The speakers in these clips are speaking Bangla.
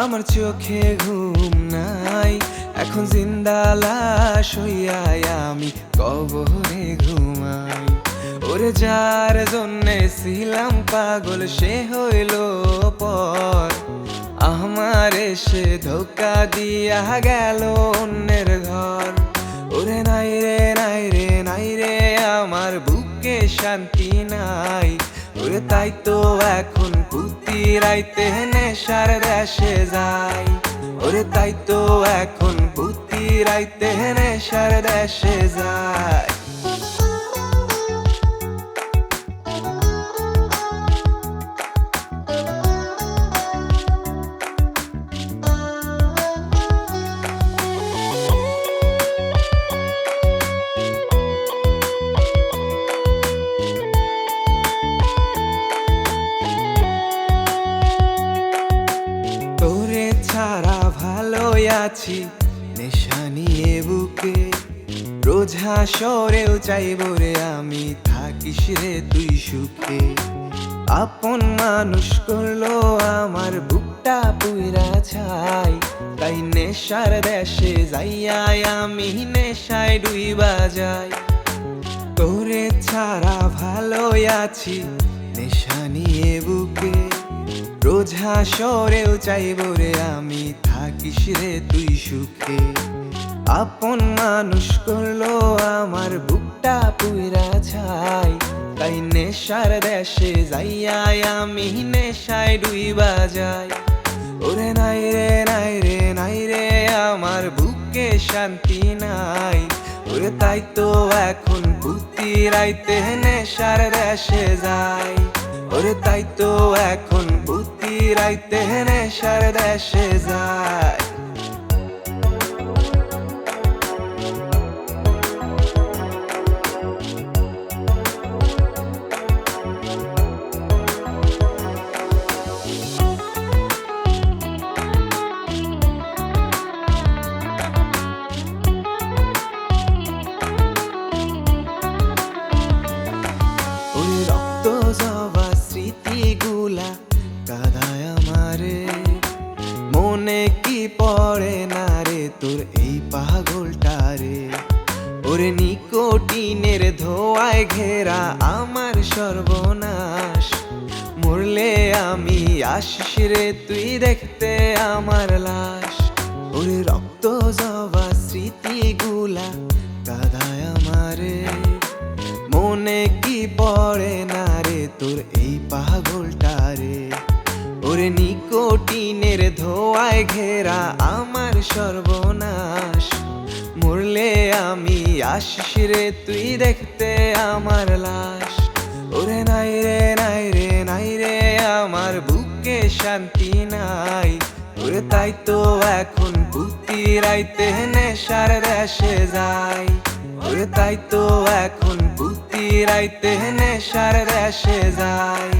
আমার চোখে ঘুম নাই, এখন জিন্দা লাশ হইয়াই আমি কবরে ঘুমাই। ওরে যার জন্যে ছিলাম পাগল সে হইল পর, আমার এসে ধোকা দিয়া গেল অন্যের ঘর। ওরে নাই রে নাই রে নাই রে আমার বুকে শান্তি নাই, ওরে তাই তো এখন প্রতি রাইতে নেশার দেশে যাই। ওরে তাই তো এখন প্রতি রাইতে নেশার দেশে যাই। ছাড়া ভালোই আছি নেশা নিয়ে বুকে, রোজ হাসরেও চাইব রে আমি থাকিস রে তুই সুখে। আপন মানুষ করলো আমার বুকটা পুইরা ছাই, তাই নেশার দেশে যাইয়াই আমি নেশায় ডুইবা যাই। তোরে ছাড়া ভালোই আছি নেশা নিয়ে বুকে, রোজ হাসরেও চাইব রে আমি থাকিস রে তুই সুখে। আপন মানুষ করলো আমার বুকটা পুইরা ছাই, তাই নেশার দেশে যাইয়াই আমি নেশায় ডুইবা যাই। ওরে নাই রে নাই রে নাই রে আমার বুকে শান্তি নাই, ওরে তাই তো এখন প্রতি রাইতে নেশার দেশে যাই। ওরে তাই তো এখন প্রতি রাইতে নেশার দেশে যাই। ওরে রক্ত জবা স্মৃতিগুলা কাঁদায় আমারে, মনে কি পড়ে না রে তোর এই পাগলটারে। ওরে নিকোটিনের ধোঁয়ায় ঘেরা আমার সর্বনাশ, মরলে আমি আসিস রে তুই দেখতে আমার লাশ। ওরে রক্ত জবা স্মৃতিগুলা কাঁদায় আমারে, মনে কি পড়ে না রে তোর এই পাগলটারে। ওরে নিকোটিনের ধোঁয়ায় ঘেরা আমার সর্বনাশ, মরলে আমি আসিস রে তুই দেখতে আমার লাশ। ওরে নাই রে নাই রে নাই রে আমার বুকে শান্তি নাই, ওরে তাই তো এখন প্রতি রাইতে নেশার দেশে যাই। ওরে তাই তো এখন প্রতি রাইতে নেশার দেশে যাই।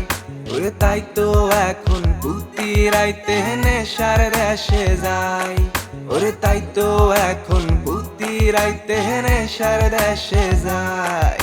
ওরে তাই তো এখন প্রতি রাইতে নেশার দেশে যাই। ওরে তাই তো এখন প্রতি রাইতে নেশার দেশে যাই।